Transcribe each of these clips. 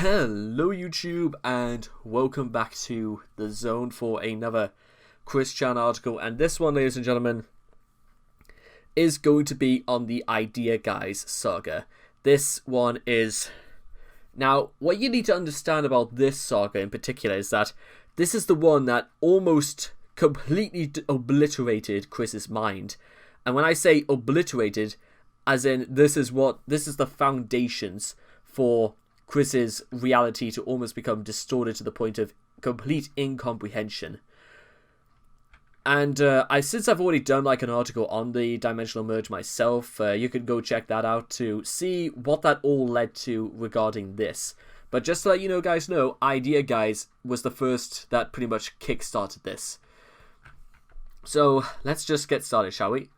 Hello YouTube and welcome back to the zone for another Chris Chan article, and this one, ladies and gentlemen, is going to be on the Idea Guys saga. This one is... Now, what you need to understand about this saga in particular is that this is the one that almost completely obliterated Chris's mind. And when I say obliterated, as in this is the foundations for Chris's reality to almost become distorted to the point of complete incomprehension. And since I've already done like an article on the dimensional merge myself, you can go check that out to see what that all led to regarding this. But just to let you know, guys, Idea Guys was the first that pretty much kickstarted this. So let's just get started, shall we?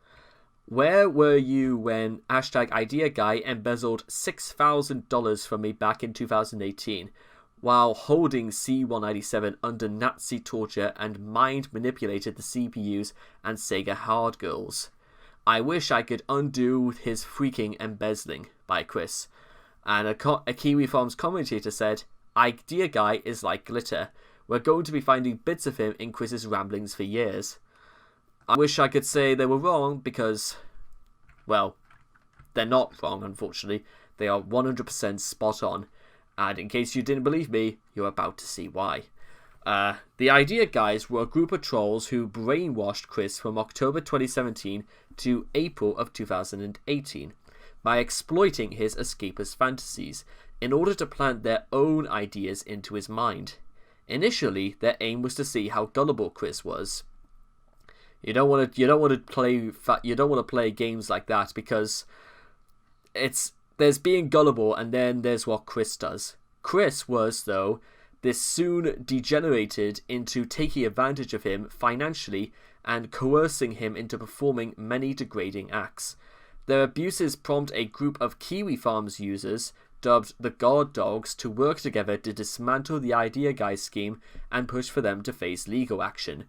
Where were you when #IdeaGuy embezzled $6,000 from me back in 2018 while holding C-197 under Nazi torture and mind-manipulated the CPUs and Saga hard girls? I wish I could undo his freaking embezzling, by Chris. And a Kiwi Farms commentator said, Idea Guy is like glitter. We're going to be finding bits of him in Chris's ramblings for years. I wish I could say they were wrong because, well, they're not wrong, unfortunately. They are 100% spot on. And in case you didn't believe me, you're about to see why. The Idea Guys were a group of trolls who brainwashed Chris from October 2017 to April of 2018 by exploiting his escapist fantasies in order to plant their own ideas into his mind. Initially, their aim was to see how gullible Chris was. You don't want to play games like that because there's being gullible and then there's what Chris does. Chris was, though, this soon degenerated into taking advantage of him financially and coercing him into performing many degrading acts. Their abuses prompt a group of Kiwi Farms users dubbed the Guard Dogs to work together to dismantle the Idea Guy scheme and push for them to face legal action.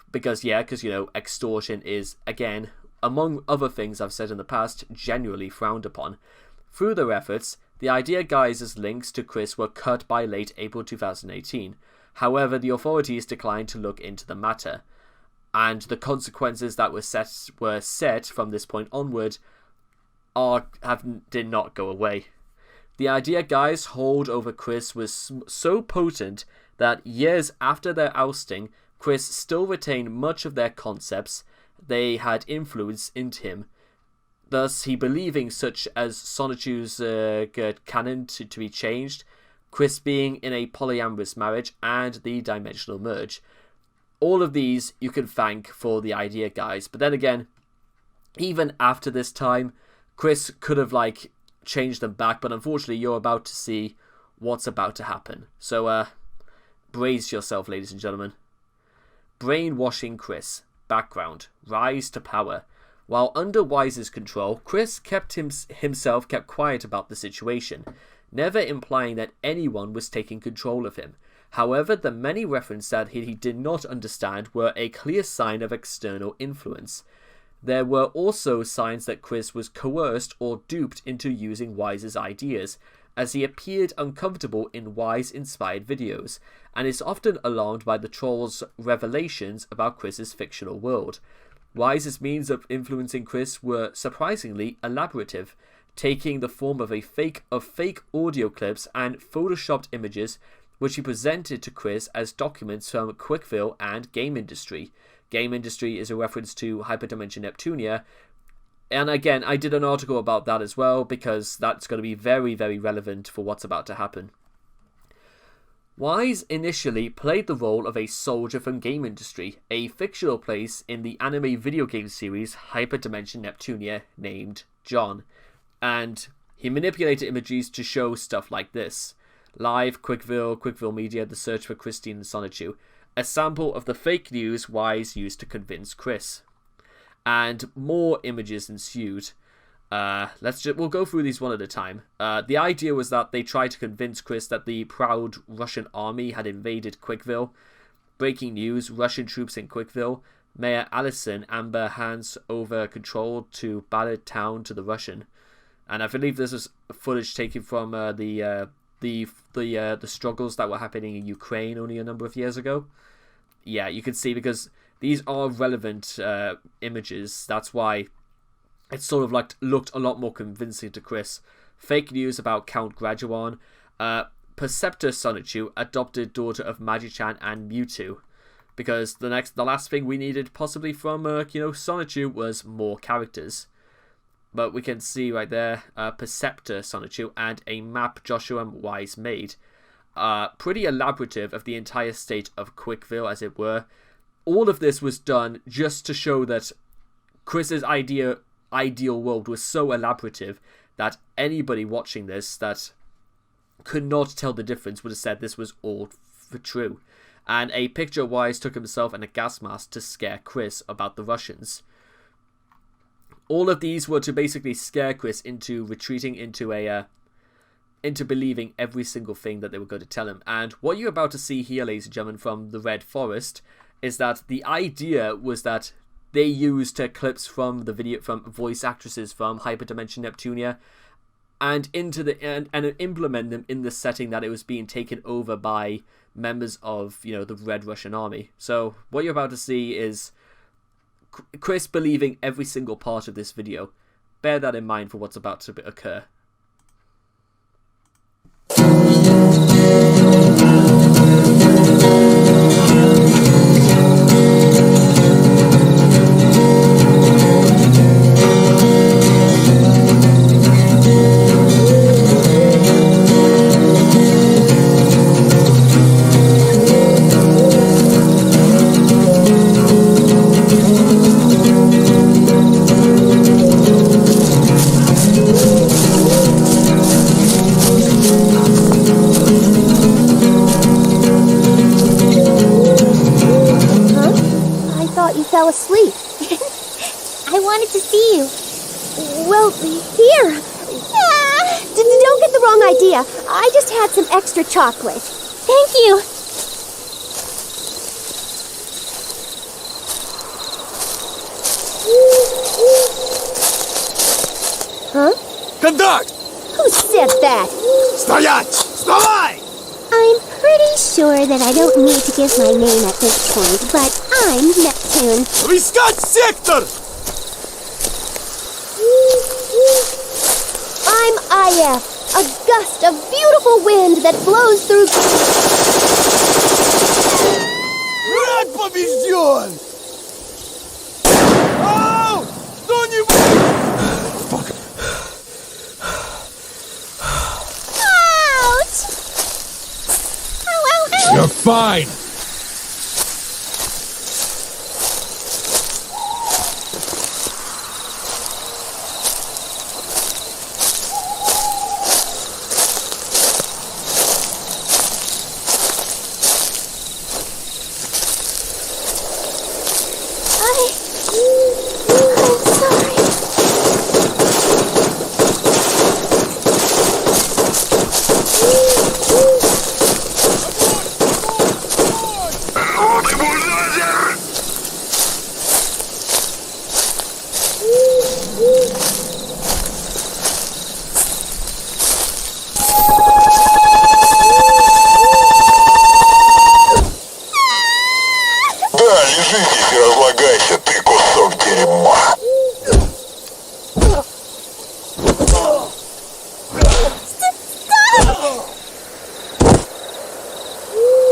Because extortion is, again, among other things I've said in the past, generally frowned upon. Through their efforts, the Idea Guys' links to Chris were cut by late April 2018. However, the authorities declined to look into the matter, and the consequences that were set from this point onward did not go away. The Idea Guys' hold over Chris was so potent that years after their ousting, Chris still retained much of their concepts they had influence into him, thus he believing such as Sonichu's canon to be changed, Chris being in a polyamorous marriage, and the dimensional merge. All of these you can thank for the Idea Guys, but then again, even after this time, Chris could have changed them back, but unfortunately you're about to see what's about to happen. So brace yourself, ladies and gentlemen. Brainwashing Chris. Background. Rise to power. While under Wise's control, Chris kept himself quiet about the situation, never implying that anyone was taking control of him. However, the many references that he did not understand were a clear sign of external influence. There were also signs that Chris was coerced or duped into using Wise's ideas, as he appeared uncomfortable in Wise-inspired videos, and is often alarmed by the trolls' revelations about Chris's fictional world. Wise's means of influencing Chris were surprisingly elaborative, taking the form of fake audio clips and photoshopped images, which he presented to Chris as documents from Quickville and Game Industry. Game Industry is a reference to Hyperdimension Neptunia. And again, I did an article about that as well, because that's going to be very, very relevant for what's about to happen. Wise initially played the role of a soldier from Game Industry, a fictional place in the anime video game series Hyperdimension Neptunia named John. And he manipulated images to show stuff like this. Live, Quickville Media, The Search for Christine and Sonichu. A sample of the fake news Wise used to convince Chris. And more images ensued. We'll go through these one at a time. The idea was that they tried to convince Chris that the proud Russian army had invaded Quickville. Breaking news: Russian troops in Quickville. Mayor Allison Amber hands over control to Ballard Town to the Russian. And I believe this is footage taken from the the struggles that were happening in Ukraine only a number of years ago. Yeah, you can see, because these are relevant images. That's why it sort of like looked a lot more convincing to Chris. Fake news about Count Graduan. Perceptor Sonichu, adopted daughter of Magi-chan and Mewtwo. Because the last thing we needed possibly from Sonichu was more characters. But we can see right there, Perceptor Sonichu and a map Joshua Wise made. Pretty elaborative of the entire state of Quickville, as it were. All of this was done just to show that Chris's ideal world was so elaborative that anybody watching this that could not tell the difference would have said this was all for true. And a picture Wise took himself and a gas mask to scare Chris about the Russians. All of these were to basically scare Chris into retreating into believing every single thing that they were going to tell him. And what you're about to see here, ladies and gentlemen, from the Red Forest, is that the idea was that they used clips from the video, from voice actresses from Hyperdimension Neptunia, and and implement them in the setting that it was being taken over by members of the Red Russian Army. So what you're about to see is Chris believing every single part of this video. Bear that in mind for what's about to occur. Fell asleep. I wanted to see you. Well, here. Don't get the wrong idea. I just had some extra chocolate. Thank you. Huh? Conduct! Who said that? Стоять! Вставай! I'm pretty sure that I don't need to give my name at this point, but I'm Neptune. Искать сектор! I'm Aya, a gust of beautiful wind that blows through... Враг побежден! Ау! Кто-нибудь! Fuck. Ouch! Ow, ow, ow! You're fine!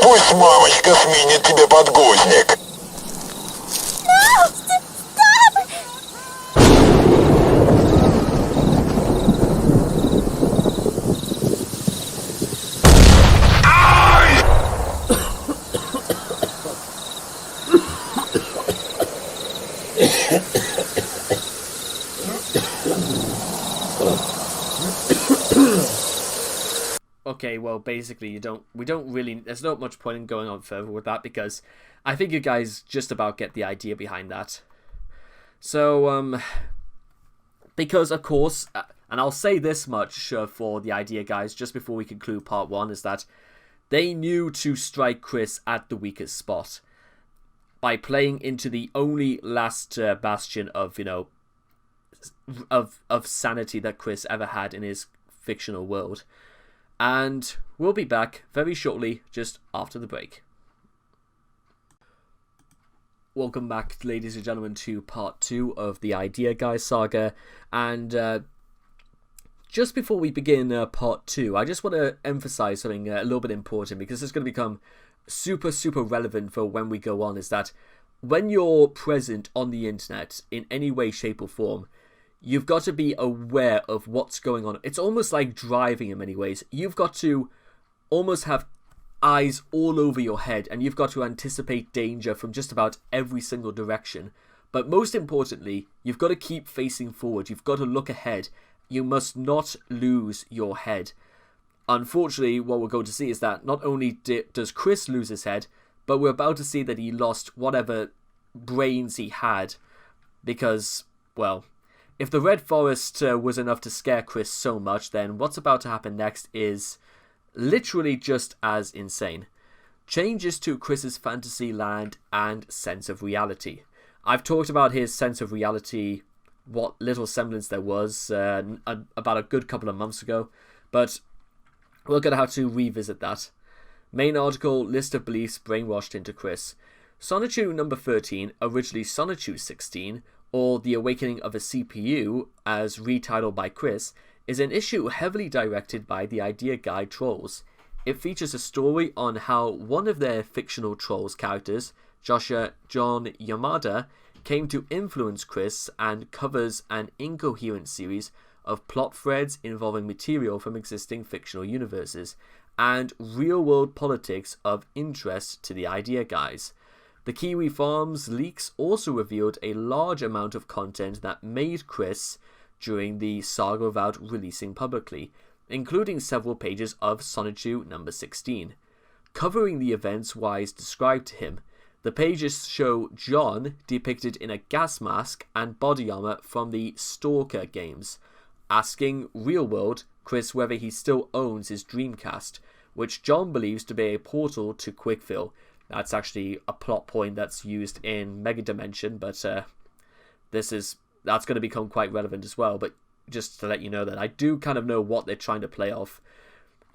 Пусть мамочка сменит тебе подгузник. No! Stop! Okay, well, basically, there's not much point in going on further with that, because I think you guys just about get the idea behind that. So, because, of course, and I'll say this much for the idea guys, just before we conclude part 1, is that they knew to strike Chris at the weakest spot by playing into the only last bastion of, of sanity that Chris ever had in his fictional world. And we'll be back very shortly, just after the break. Welcome back, ladies and gentlemen, to part 2 of the Idea Guy saga. And just before we begin part 2, I just want to emphasize something a little bit important, because it's going to become super relevant for when we go on, is that when you're present on the internet in any way, shape or form, you've got to be aware of what's going on. It's almost like driving in many ways. You've got to almost have eyes all over your head, and you've got to anticipate danger from just about every single direction. But most importantly, you've got to keep facing forward. You've got to look ahead. You must not lose your head. Unfortunately, what we're going to see is that not only does Chris lose his head, but we're about to see that he lost whatever brains he had. Because, well, if the Red Forest was enough to scare Chris so much, then what's about to happen next is literally just as insane. Changes to Chris's fantasy land and sense of reality. I've talked about his sense of reality, what little semblance there was, about a good couple of months ago, but we're going to have to revisit that. Main article, list of beliefs brainwashed into Chris. Sonotube number 13, originally Sonotube 16, or The Awakening of a CPU, as retitled by Chris, is an issue heavily directed by the Idea Guy trolls. It features a story on how one of their fictional trolls characters, John Yamada, came to influence Chris, and covers an incoherent series of plot threads involving material from existing fictional universes and real-world politics of interest to the Idea Guys. The Kiwi Farms leaks also revealed a large amount of content that made Chris during the saga without releasing publicly, including several pages of Sonotube number 16. Covering the events Wise described to him, the pages show John depicted in a gas mask and body armor from the Stalker games, asking real-world Chris whether he still owns his Dreamcast, which John believes to be a portal to Quickville. That's actually a plot point that's used in Mega Dimension, but that's going to become quite relevant as well. But just to let you know that I do kind of know what they're trying to play off.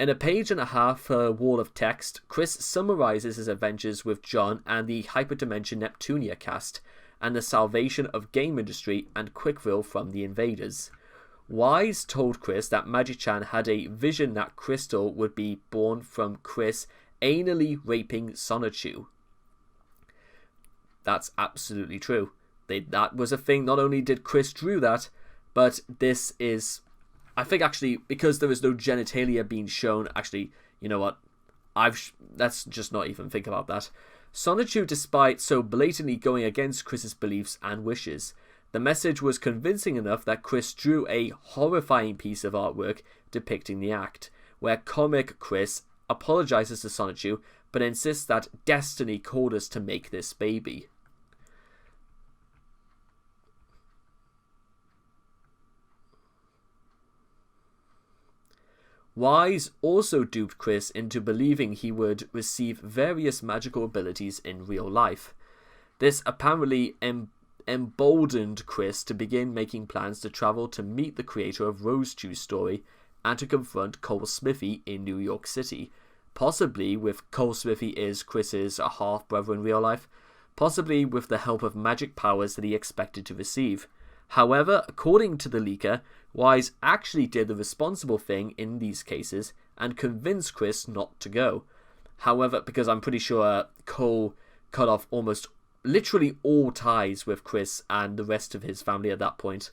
In a page and a half wall of text, Chris summarizes his adventures with John and the Hyperdimension Neptunia cast, and the salvation of game industry and Quickville from the invaders. Wise told Chris that Magi-chan had a vision that Crystal would be born from Chris anally raping Sonotube. That's absolutely true. That was a thing. Not only did Chris drew that, but this is, I think actually, because there was no genitalia being shown, actually, you know what, let's just not even think about that. Sonotube, despite so blatantly going against Chris's beliefs and wishes, the message was convincing enough that Chris drew a horrifying piece of artwork depicting the act, where comic Chris apologizes to Sonotube, but insists that destiny called us to make this baby. Wise also duped Chris into believing he would receive various magical abilities in real life. This apparently emboldened Chris to begin making plans to travel to meet the creator of Rose Juice Story and to confront Cole Smithy in New York City, possibly with Cole Smithy is Chris's half-brother in real life, possibly with the help of magic powers that he expected to receive. However, according to the leaker, Wise actually did the responsible thing in these cases and convinced Chris not to go. However, because I'm pretty sure Cole cut off almost literally all ties with Chris and the rest of his family at that point.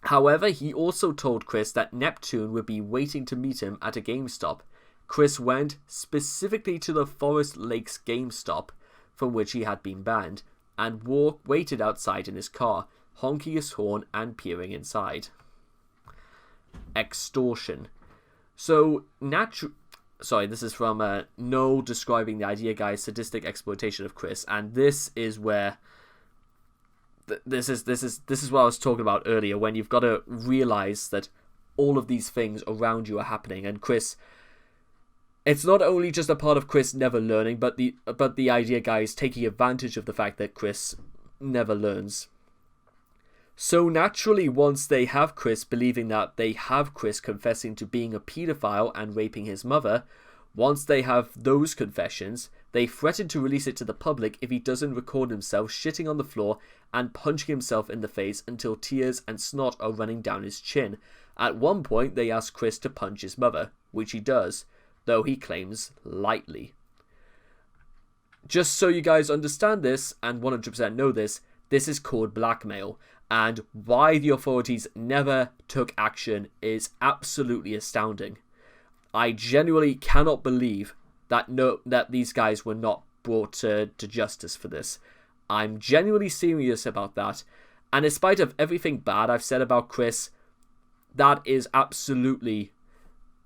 However, he also told Chris that Neptune would be waiting to meet him at a GameStop. Chris went specifically to the Forest Lakes GameStop, from which he had been banned, and waited outside in his car, honking his horn and peering inside. Extortion. This is from Noel describing the Idea Guy's sadistic exploitation of Chris, and this is where this is what I was talking about earlier, when you've got to realize that all of these things around you are happening, and Chris, it's not only just a part of Chris never learning, but the Idea Guy is taking advantage of the fact that Chris never learns. So naturally, once they have Chris believing that they have Chris confessing to being a paedophile and raping his mother, once they have those confessions, they threaten to release it to the public if he doesn't record himself shitting on the floor and punching himself in the face until tears and snot are running down his chin. At one point, they ask Chris to punch his mother, which he does, though he claims lightly. Just so you guys understand this and 100% know this, this is called blackmail, and why the authorities never took action is absolutely astounding. I genuinely cannot believe that these guys were not brought to justice for this. I'm genuinely serious about that, and in spite of everything bad I've said about Chris, that is absolutely,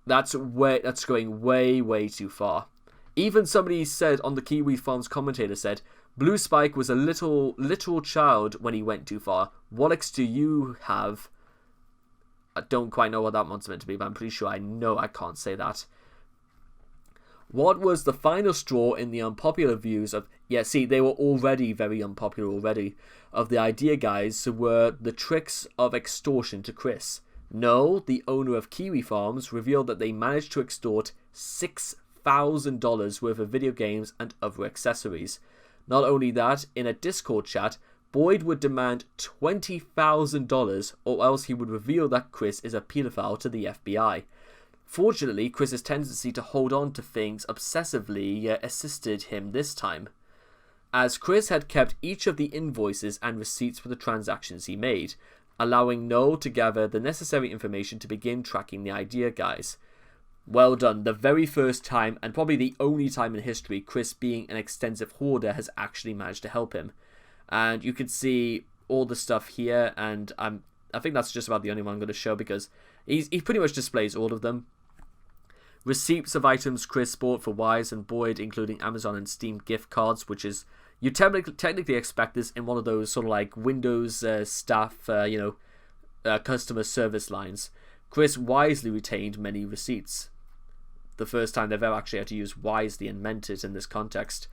that's going way too far. Even somebody said on the Kiwi Farms commentator said, Blue Spike was a literal child when he went too far. What X do you have? I don't quite know what that one's meant to be, but I'm pretty sure I know I can't say that. What was the final straw in the unpopular views of... Yeah, see, they were already very unpopular already. Of the idea guys were the tricks of extortion to Chris. No, the owner of Kiwi Farms revealed that they managed to extort $6,000 worth of video games and other accessories. Not only that, in a Discord chat, Boyd would demand $20,000 or else he would reveal that Chris is a pedophile to the FBI. Fortunately, Chris's tendency to hold on to things obsessively assisted him this time, as Chris had kept each of the invoices and receipts for the transactions he made, allowing Noel to gather the necessary information to begin tracking the idea guys. Well done, the very first time, and probably the only time in history, Chris being an extensive hoarder has actually managed to help him. And you can see all the stuff here, and I think that's just about the only one I'm going to show because he pretty much displays all of them. Receipts of items Chris bought for Wise and Boyd, including Amazon and Steam gift cards, which is, you technically expect this in one of those sort of like Windows staff, customer service lines. Chris wisely retained many receipts. The first time they've ever actually had to use wisely and meant it in this context.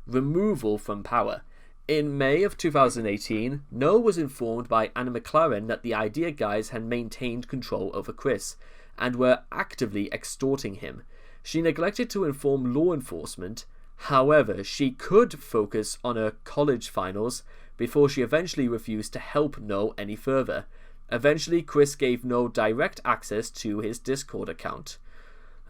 Removal from power. In May of 2018, Noel was informed by Anna McLaren that the idea guys had maintained control over Chris and were actively extorting him. She neglected to inform law enforcement. However, she could focus on her college finals before she eventually refused to help Noel any further. Eventually, Chris gave Noel direct access to his Discord account.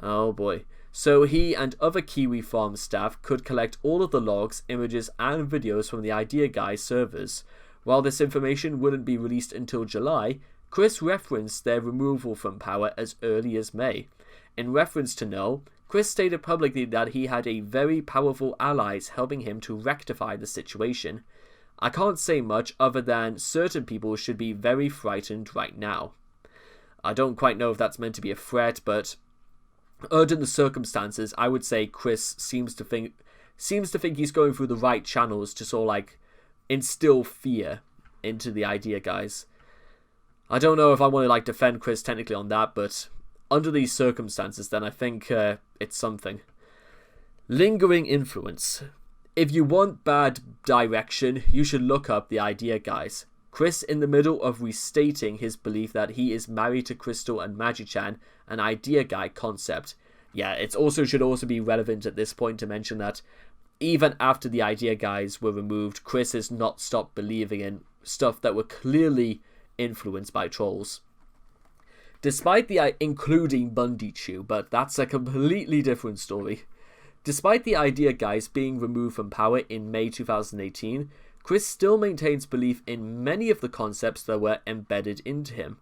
Oh boy. So he and other Kiwi Farm staff could collect all of the logs, images, and videos from the Idea Guy servers. While this information wouldn't be released until July, Chris referenced their removal from power as early as May. In reference to Noel, Chris stated publicly that he had a very powerful allies helping him to rectify the situation. I can't say much other than certain people should be very frightened right now. I don't quite know if that's meant to be a threat, but under the circumstances, I would say Chris seems to think he's going through the right channels to sort of like instill fear into the idea guys. I don't know if I want to like defend Chris technically on that, but under these circumstances, then I think it's something. Lingering influence. If you want bad direction, you should look up the idea guys. Chris, in the middle of restating his belief that he is married to Crystal and Magi-chan, an idea guy concept. Yeah, it should also be relevant at this point to mention that even after the idea guys were removed, Chris has not stopped believing in stuff that were clearly influenced by trolls. Despite including Bundy Chew, but that's a completely different story. Despite the idea guys being removed from power in May 2018, Chris still maintains belief in many of the concepts that were embedded into him.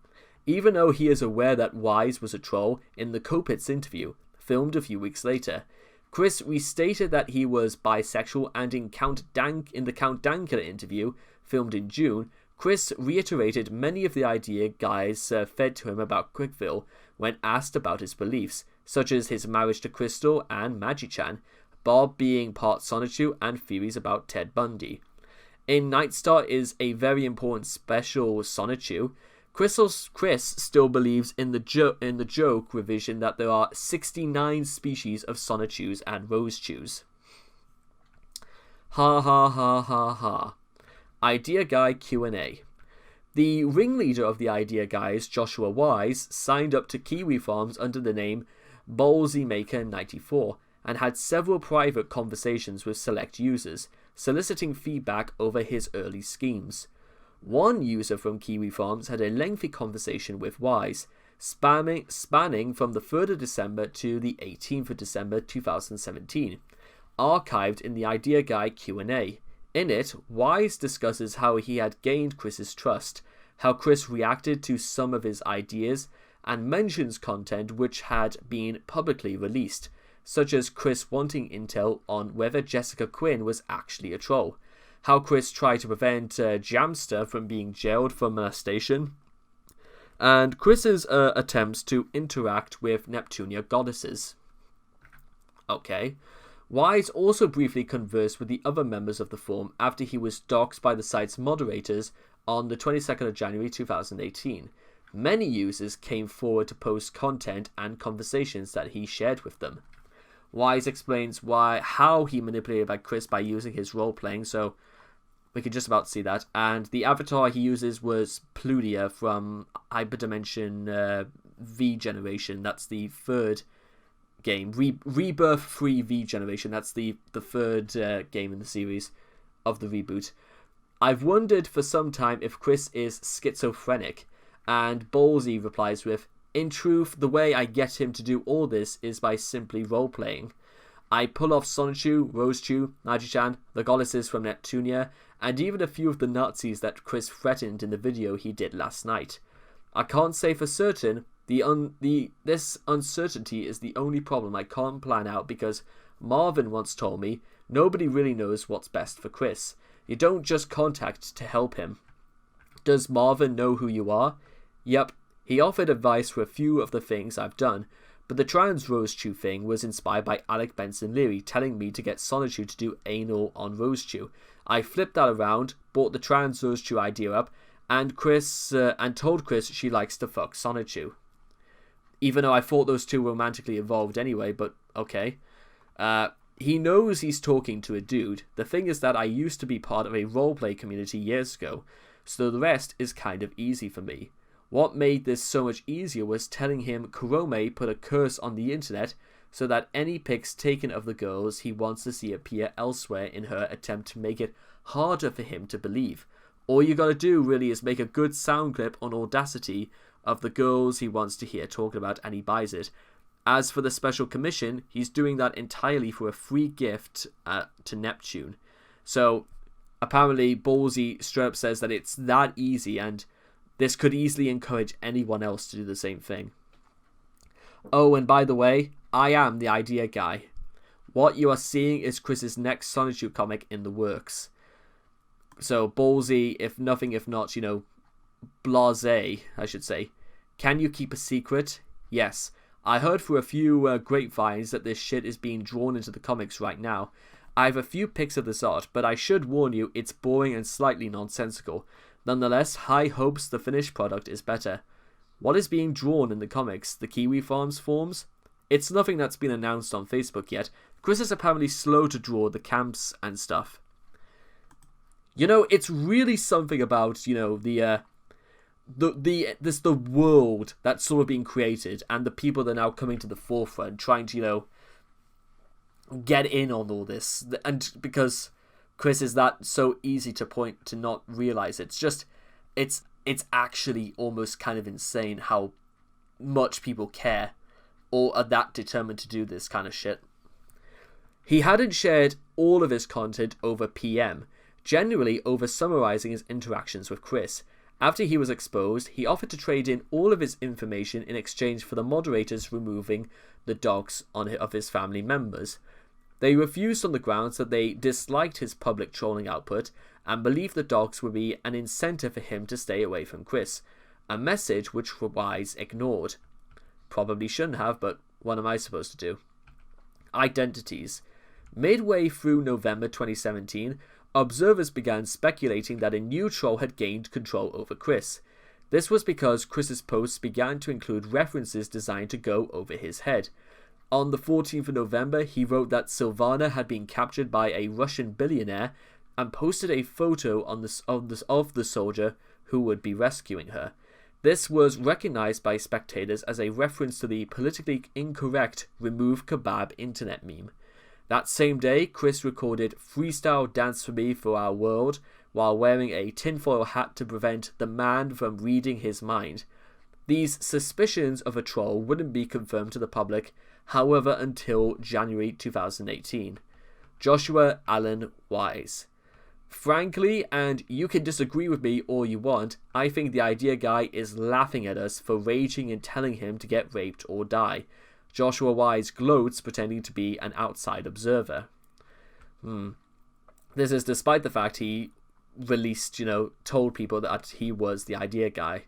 Even though he is aware that Wise was a troll in the Kopitz interview, filmed a few weeks later, Chris restated that he was bisexual, and in the Count Dankula interview, filmed in June, Chris reiterated many of the idea guys fed to him about Quickville when asked about his beliefs, such as his marriage to Crystal and Magi-chan, Bob being part Sonichu, and theories about Ted Bundy. In Nightstar is a very important special Sonichu. Chris still believes in the joke revision that there are 69 species of Sonichus and Rosechus. Ha ha ha ha ha. Idea Guy Q&A. The ringleader of the idea guys, Joshua Wise, signed up to Kiwi Farms under the name Ballsy Maker 94 and had several private conversations with select users, soliciting feedback over his early schemes. One user from Kiwi Farms had a lengthy conversation with Wise, spanning from the 3rd of December to the 18th of December 2017, archived in the Idea Guy Q&A. In it, Wise discusses how he had gained Chris's trust, how Chris reacted to some of his ideas, and mentions content which had been publicly released, such as Chris wanting intel on whether Jessica Quinn was actually a troll, how Chris tried to prevent Jamster from being jailed for molestation, and Chris's attempts to interact with Neptunia goddesses. Okay. Wise also briefly conversed with the other members of the forum after he was doxxed by the site's moderators on the 22nd of January 2018. Many users came forward to post content and conversations that he shared with them. Wise explains how he manipulated by Chris by using his role-playing, so we can just about see that. And the avatar he uses was Pludia from Hyperdimension V Generation. That's the third game. Rebirth 3 V Generation. That's the third game in the series of the reboot. I've wondered for some time if Chris is schizophrenic, and Ballsy replies with, "In truth, the way I get him to do all this is by simply role-playing. I pull off Sonichu, Rosechu, Naji-chan, the goddesses from Neptunia, and even a few of the Nazis that Chris threatened in the video he did last night. I can't say for certain. This uncertainty is the only problem I can't plan out because Marvin once told me nobody really knows what's best for Chris. You don't just contact to help him. Does Marvin know who you are? Yep, he offered advice for a few of the things I've done, but the trans Rosechu thing was inspired by Alec Benson Leary telling me to get Sonichu to do anal on Rosechu. I flipped that around, brought the trans Rosechu idea up, and told Chris she likes to fuck Sonichu. Even though I thought those two romantically involved anyway, but okay. He knows he's talking to a dude. The thing is that I used to be part of a roleplay community years ago, so the rest is kind of easy for me. What made this so much easier was telling him Kurome put a curse on the internet so that any pics taken of the girls he wants to see appear elsewhere in her attempt to make it harder for him to believe. All you gotta do really is make a good sound clip on Audacity of the girls he wants to hear talking about and he buys it. As for the special commission, he's doing that entirely for a free gift to Neptune. So apparently Ballsy straight up says that it's that easy and this could easily encourage anyone else to do the same thing. Oh, and by the way, I am the idea guy. What you are seeing is Chris's next Sonichu comic in the works. So Ballsy, if not, blasé, I should say. Can you keep a secret? Yes. I heard through a few grapevines that this shit is being drawn into the comics right now. I have a few pics of this art, but I should warn you, it's boring and slightly nonsensical. Nonetheless, high hopes the finished product is better. What is being drawn in the comics? The Kiwi Farms forms? It's nothing that's been announced on Facebook yet. Chris is apparently slow to draw the camps and stuff. It's really something about, the world that's sort of being created and the people that are now coming to the forefront trying to, get in on all this. And because Chris is that so easy to point to not realize it. It's actually almost kind of insane how much people care or are that determined to do this kind of shit. He hadn't shared all of his content over PM, generally over summarizing his interactions with Chris. After he was exposed, he offered to trade in all of his information in exchange for the moderators removing the docs of his family members. They refused on the grounds that they disliked his public trolling output and believed the docs would be an incentive for him to stay away from Chris, a message which Wise ignored. Probably shouldn't have, but what am I supposed to do? Identities. Midway through November 2017, observers began speculating that a new troll had gained control over Chris. This was because Chris's posts began to include references designed to go over his head. On the 14th of November, he wrote that Silvana had been captured by a Russian billionaire and posted a photo of the soldier who would be rescuing her. This was recognized by spectators as a reference to the politically incorrect remove kebab internet meme. That same day, Chris recorded Freestyle Dance for Me for Our World while wearing a tinfoil hat to prevent the man from reading his mind. These suspicions of a troll wouldn't be confirmed to the public, however, until January 2018. Joshua Allen Wise. Frankly, and you can disagree with me all you want, I think the idea guy is laughing at us for raging and telling him to get raped or die. Joshua Wise gloats pretending to be an outside observer. This is despite the fact he released, told people that he was the idea guy.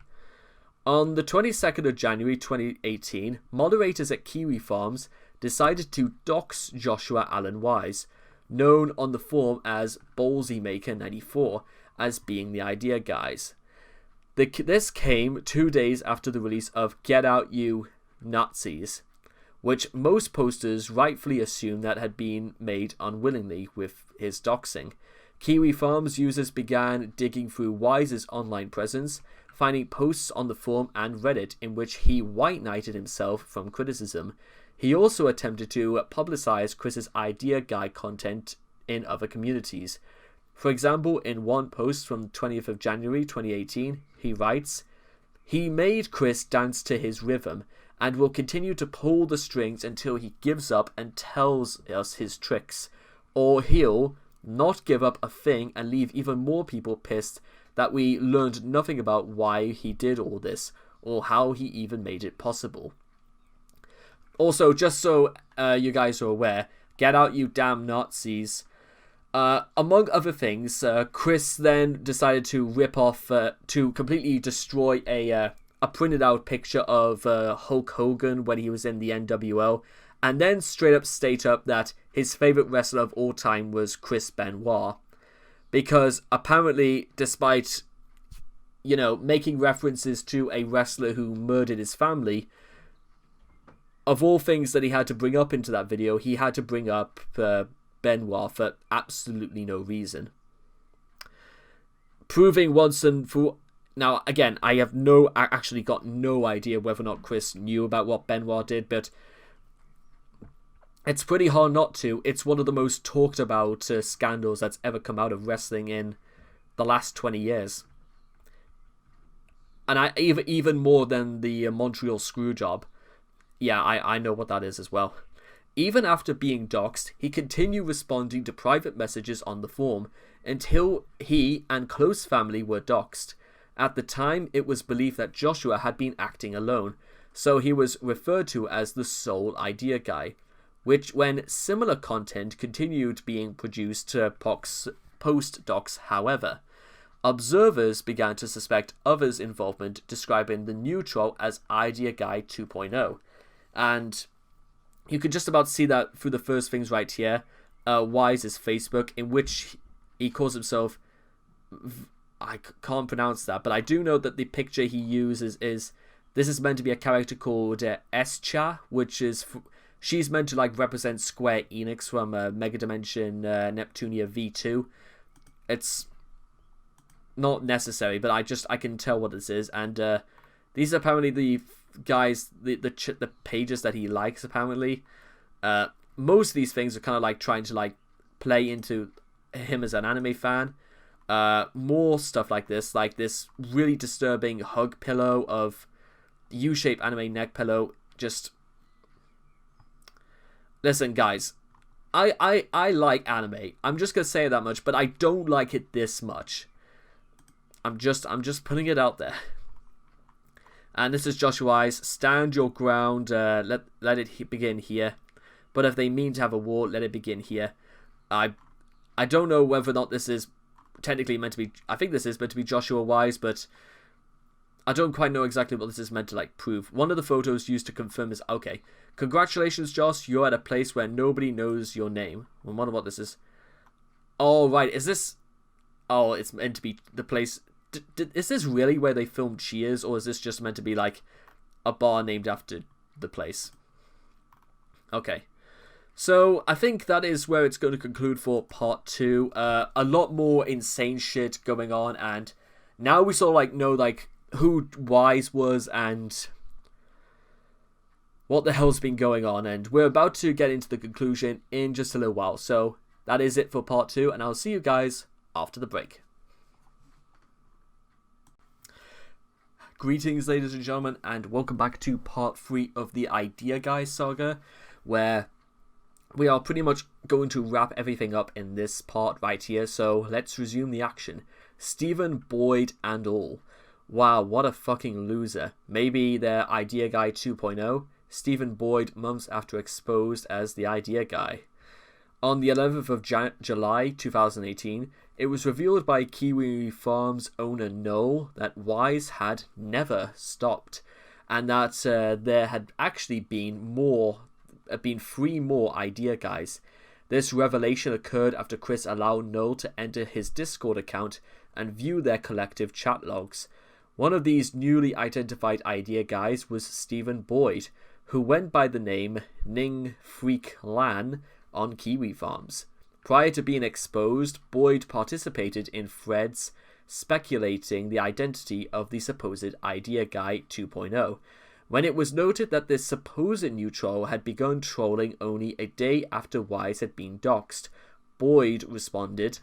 On the 22nd of January 2018, moderators at Kiwi Farms decided to dox Joshua Allen Wise, known on the forum as BallsyMaker94, as being the idea guys. This came 2 days after the release of Get Out You Nazis, which most posters rightfully assumed that had been made unwillingly with his doxing. Kiwi Farms users began digging through Wise's online presence, finding posts on the forum and Reddit in which he white knighted himself from criticism. He also attempted to publicize Chris's idea guy content in other communities. For example, in one post from 20th of January 2018, he writes, "He made Chris dance to his rhythm and will continue to pull the strings until he gives up and tells us his tricks, or he'll not give up a thing and leave even more people pissed that we learned nothing about why he did all this or how he even made it possible." Also, just so you guys are aware, Get Out You Damn Nazis. Among other things, Chris then decided to rip off, to completely destroy a printed out picture of Hulk Hogan when he was in the NWO, and then straight up state up that his favorite wrestler of all time was Chris Benoit. Because apparently, despite, making references to a wrestler who murdered his family, of all things that he had to bring up into that video, he had to bring up Benoit for absolutely no reason. Proving once and for... Now, again, I have actually got no idea whether or not Chris knew about what Benoit did, but it's pretty hard not to. It's one of the most talked about scandals that's ever come out of wrestling in the last 20 years. And even more than the Montreal Screwjob. Yeah, I know what that is as well. Even after being doxxed, he continued responding to private messages on the forum until he and close family were doxxed. At the time, it was believed that Joshua had been acting alone, so he was referred to as the sole idea guy, which when similar content continued being produced to post-dox, however, observers began to suspect others' involvement, describing the new troll as Idea Guy 2.0. And you could just about see that through the first things right here. Wise's Facebook, in which he calls himself... I can't pronounce that, but I do know that the picture he uses is... This is meant to be a character called Escha, which is... She's meant to represent Square Enix from Mega Dimension Neptunia V2. It's not necessary, but I can tell what this is. And these are apparently the guys, the pages that he likes, apparently. Most of these things are kind of trying to play into him as an anime fan. More stuff like this really disturbing hug pillow of U-shaped anime neck pillow. Just listen, guys, I like anime. I'm just gonna say that much, but I don't like it this much. I'm just putting it out there. And this is Joshua Wise. Stand your ground. Let it begin here. But if they mean to have a war, let it begin here. I don't know whether or not this is technically meant to be... I think this is meant to be Joshua Wise, but I don't quite know exactly what this is meant to prove. One of the photos used to confirm is... Okay. Congratulations, Josh. You're at a place where nobody knows your name. I wonder what this is. Oh, right. Is this... Oh, it's meant to be the place... Is this really where they filmed Cheers, or is this just meant to be a bar named after the place? Okay. So, I think that is where it's going to conclude for part 2. A lot more insane shit going on, and Now we sort of like know like who Wise was and what the hell's been going on, and we're about to get into the conclusion in just a little while. So that is it for part 2, and I'll see you guys after the break. Greetings, ladies and gentlemen, and welcome back to part 3 of the Idea Guy saga, where we are pretty much going to wrap everything up in this part right here. So let's resume the action. Stephen, Boyd, and all. Wow, what a fucking loser. Maybe their Idea Guy 2.0. Stephen Boyd, months after exposed as the Idea Guy. On the 11th of July 2018, it was revealed by Kiwi Farms owner Noel that Wise had never stopped, and that there had actually been 3 more Idea Guys. This revelation occurred after Chris allowed Noel to enter his Discord account and view their collective chat logs. One of these newly identified Idea Guys was Stephen Boyd, who went by the name Ning Freak Lan on Kiwi Farms. Prior to being exposed, Boyd participated in threads speculating the identity of the supposed Idea Guy 2.0. When it was noted that this supposed new troll had begun trolling only a day after Wise had been doxxed, Boyd responded,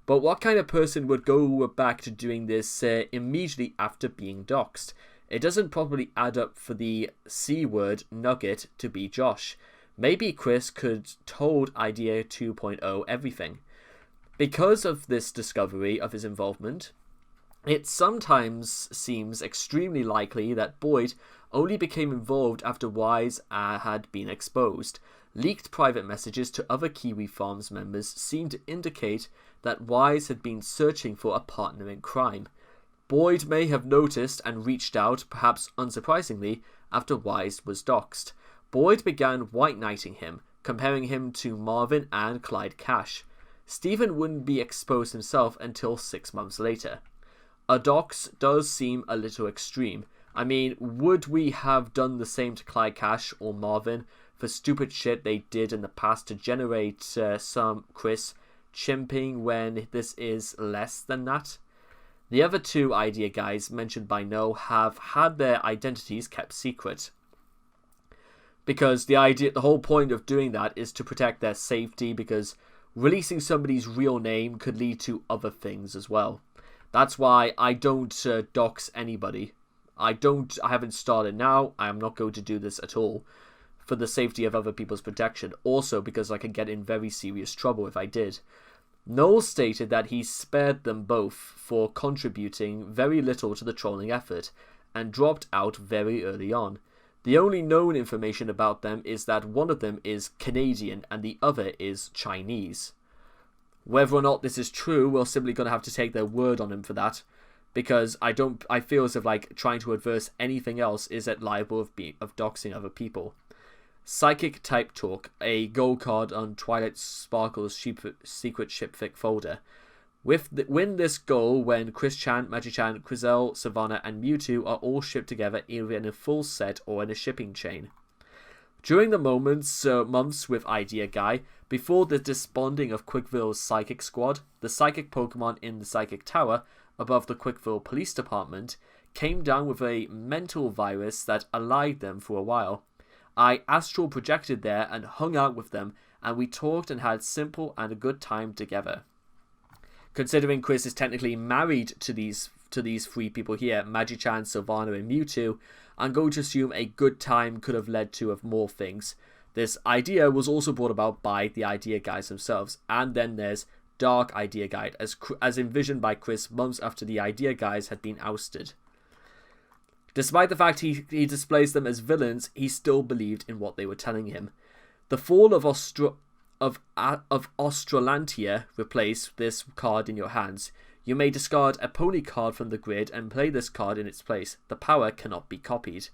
"But what kind of person would go back to doing this immediately after being doxxed? It doesn't probably add up for the C-word nugget to be Josh. Maybe Chris could told Idea 2.0 everything." Because of this discovery of his involvement, it sometimes seems extremely likely that Boyd only became involved after Wise had been exposed. Leaked private messages to other Kiwi Farms members seem to indicate that Wise had been searching for a partner in crime. Boyd may have noticed and reached out, perhaps unsurprisingly, after Wise was doxxed. Boyd began white knighting him, comparing him to Marvin and Clyde Cash. Stephen wouldn't be exposed himself until 6 months later. A dox does seem a little extreme. I mean, would we have done the same to Clyde Cash or Marvin for stupid shit they did in the past to generate some Chris chimping when this is less than that? The other 2 Idea Guys mentioned by No have had their identities kept secret, because the whole point of doing that is to protect their safety, because releasing somebody's real name could lead to other things as well. That's why I don't dox anybody. I haven't started now. I am not going to do this at all, for the safety of other people's protection. Also because I could get in very serious trouble if I did. Noel stated that he spared them both for contributing very little to the trolling effort, and dropped out very early on. The only known information about them is that one of them is Canadian and the other is Chinese. Whether or not this is true, we're simply going to have to take their word on him for that, because I feel as if like trying to adverse anything else is liable of doxing other people. Psychic Type Talk, a gold card on Twilight Sparkle's secret shipfic folder. Win this goal when Chris Chan, Magi-chan, Crizel, Savannah, and Mewtwo are all shipped together either in a full set or in a shipping chain. During the months with Idea Guy, before the disbanding of Quickville's Psychic Squad, the Psychic Pokemon in the Psychic Tower, above the Quickville Police Department, came down with a mental virus that allied them for a while. I astral projected there and hung out with them, and we talked and had simple and a good time together. Considering Chris is technically married to these 3 people here, Magi-chan, Sylvana, and Mewtwo, I'm going to assume a good time could have led to more things. This idea was also brought about by the Idea Guys themselves, and then there's Dark Idea Guide, as envisioned by Chris months after the Idea Guys had been ousted. Despite the fact he displays them as villains, he still believed in what they were telling him. The fall of Australantia. Replace this card in your hands. You may discard a pony card from the grid and play this card in its place. The power cannot be copied.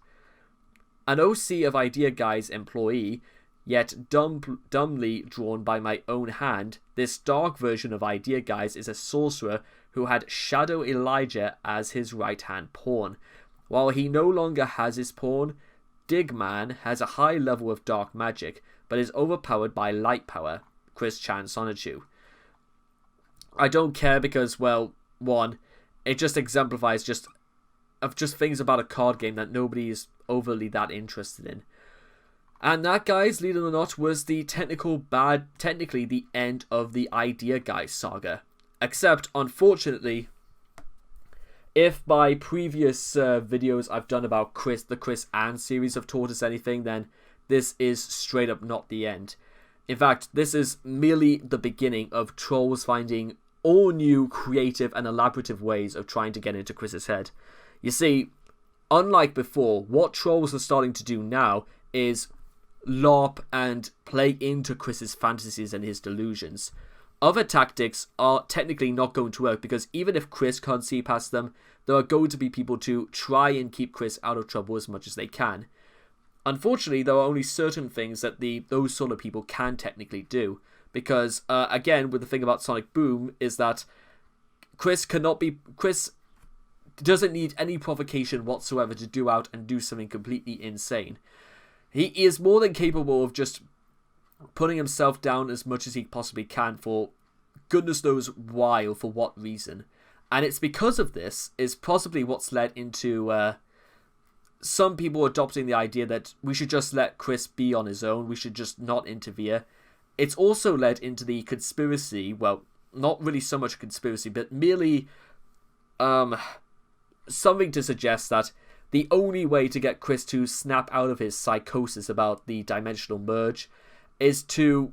An OC of Idea Guy's employee, yet dumbly drawn by my own hand, this dark version of Idea Guys is a sorcerer who had Shadow Elijah as his right-hand pawn. While he no longer has his pawn, Digman has a high level of dark magic, but is overpowered by light power. Chris Chan Sonichu. I don't care because, well, 1, it just exemplifies just things about a card game that nobody is overly that interested in. And that, guys, believe it or not, was the technically the end of the Idea Guys saga. Except, unfortunately, if by previous videos I've done about the Chris Ann series have taught us anything, then this is straight up not the end. In fact, this is merely the beginning of trolls finding all new creative and elaborative ways of trying to get into Chris's head. You see, unlike before, what trolls are starting to do now is LARP and play into Chris's fantasies and his delusions. Other tactics are technically not going to work, because even if Chris can't see past them, there are going to be people to try and keep Chris out of trouble as much as they can. Unfortunately, there are only certain things that those sort of people can technically do, because again, with the thing about Sonic Boom is that Chris doesn't need any provocation whatsoever to do out and do something completely insane. He is more than capable of just putting himself down as much as he possibly can for goodness knows why or for what reason. And it's because of this is possibly what's led into some people adopting the idea that we should just let Chris be on his own, we should just not interfere. It's also led into the conspiracy, well, not really so much conspiracy, but merely something to suggest that the only way to get Chris to snap out of his psychosis about the dimensional merge is to...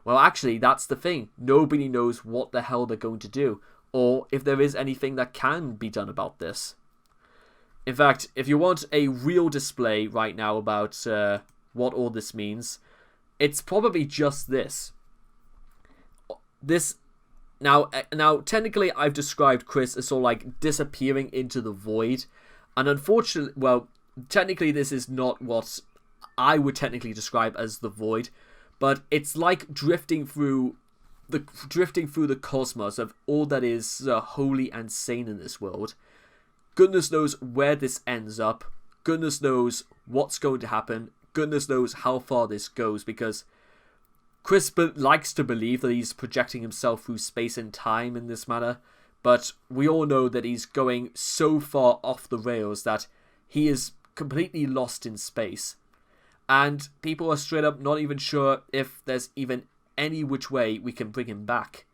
Well, actually, that's the thing. Nobody knows what the hell they're going to do, or if there is anything that can be done about this. In fact, if you want a real display right now about what all this means, it's probably just this. Now, technically, I've described Chris as sort of like disappearing into the void. And unfortunately, well, technically this is not what I would technically describe as the void. But it's like drifting through the cosmos of all that is holy and sane in this world. Goodness knows where this ends up. Goodness knows what's going to happen. Goodness knows how far this goes, because Chris likes to believe that he's projecting himself through space and time in this manner, but we all know that he's going so far off the rails that he is completely lost in space. And people are straight up not even sure if there's even any which way we can bring him back.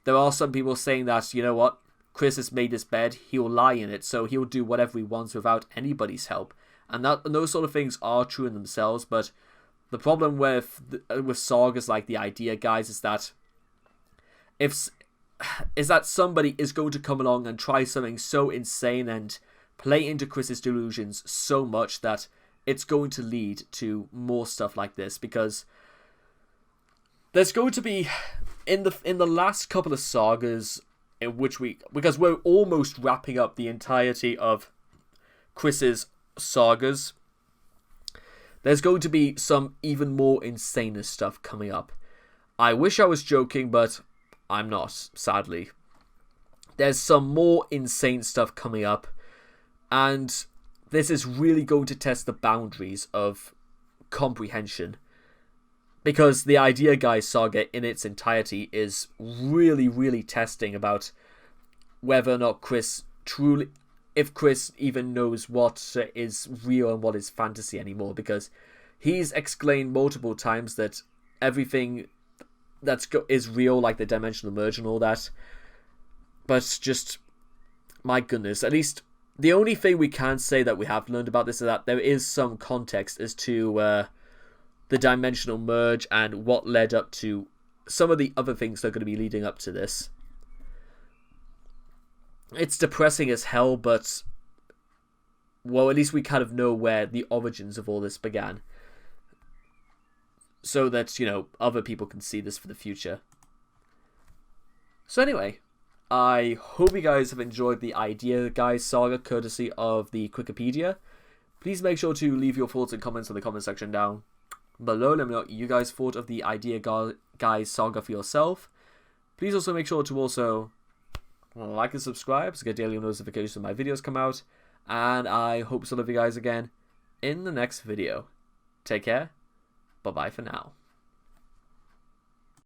There are some people saying that, you know what, Chris has made his bed, he'll lie in it, so he'll do whatever he wants without anybody's help. And those sort of things are true in themselves, but the problem with sagas like the Idea Guys is that somebody is going to come along and try something so insane and play into Chris's delusions so much that it's going to lead to more stuff like this, because there's going to be in the last couple of sagas in which because we're almost wrapping up the entirety of Chris's sagas, there's going to be some even more insaner stuff coming up. I wish I was joking, but I'm not, sadly. There's some more insane stuff coming up, and this is really going to test the boundaries of comprehension, because the Idea Guys saga in its entirety is really, really testing about whether or not if Chris even knows what is real and what is fantasy anymore, because he's explained multiple times that everything is real, like the dimensional merge and all that. But just, my goodness, at least the only thing we can say that we have learned about this is that there is some context as to the dimensional merge and what led up to some of the other things that are going to be leading up to this. It's depressing as hell, but, well, at least we kind of know where the origins of all this began, so that, you know, other people can see this for the future. So anyway, I hope you guys have enjoyed the Idea Guys saga courtesy of the Wikipedia. Please make sure to leave your thoughts and comments in the comment section down below. Let me know what you guys thought of the Idea Guys saga for yourself. Please also make sure to also like and subscribe to get daily notifications when my videos come out. And I hope to see you guys again in the next video. Take care. Bye-bye for now.